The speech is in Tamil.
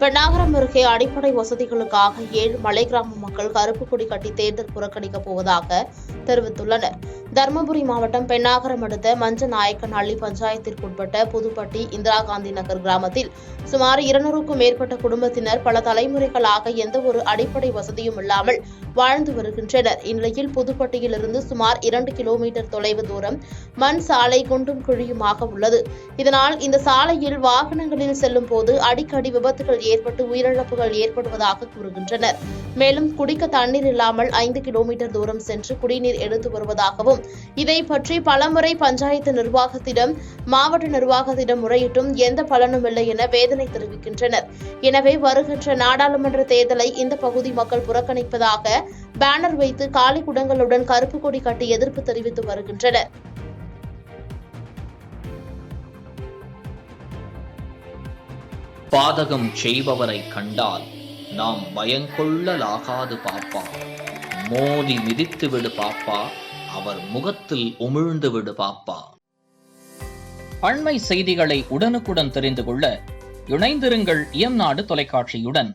பென்னாகரம் அருகே அடிப்படை வசதிகளுக்காக 7 மலை கிராம மக்கள் கருப்பு கொடி கட்டி தேர்தல் புறக்கணிக்கப் போவதாக தெரிவித்துள்ளனர். தருமபுரி மாவட்டம் பென்னாகரம் அடுத்த மஞ்சநாயக்கனஹள்ளி பஞ்சாயத்திற்குட்பட்ட புதுப்பட்டி இந்திரா காந்தி நகர் கிராமத்தில் சுமார் 200க்கும் மேற்பட்ட குடும்பத்தினர் பல தலைமுறைகளாக எந்தவொரு அடிப்படை வசதியும் இல்லாமல் வாழ்ந்து வருகின்றனர். இந்நிலையில் புதுப்பட்டியிலிருந்து சுமார் 2 கிலோமீட்டர் தொலைவு தூரம் மண் சாலை குண்டும் குழியுமாக உள்ளது. இதனால் இந்த சாலையில் வாகனங்களில் செல்லும் போது அடிக்கடி விபத்துகள் ஏற்பட்டு உயிரிழப்புகள் ஏற்படுவதாக கூறுகின்றனர். மேலும் குடிக்க தண்ணீர் இல்லாமல் 5 கிலோமீட்டர் தூரம் சென்று குடிநீர் எடுத்து வருவதாகவும் இதை பற்றி பலமுறை பஞ்சாயத்து நிர்வாகத்திடம் மாவட்ட நிர்வாகத்திடம் முறையிட்டும் எந்த பலனும் இல்லை என வேதனை தெரிவிக்கின்றனர். எனவே வருகின்ற நாடாளுமன்ற தேர்தலை இந்த பகுதி மக்கள் புறக்கணிப்பதாக பேனர் வைத்து காலி குடங்களுடன் கருப்பு கொடி கட்டி எதிர்ப்பு தெரிவித்து வருகின்றனர். பாதகம் செய்பவரை கண்டால் நாம் பயங்கொள்ளலாகாது பாப்பா. மோதி மிதித்து விடு பாப்பா, அவர் முகத்தில் உமிழ்ந்து விடு பாப்பா. அண்மை செய்திகளை உடனுக்குடன் தெரிந்து கொள்ள இணைந்திருங்கள் இயம்நாடு தொலைக்காட்சியுடன்.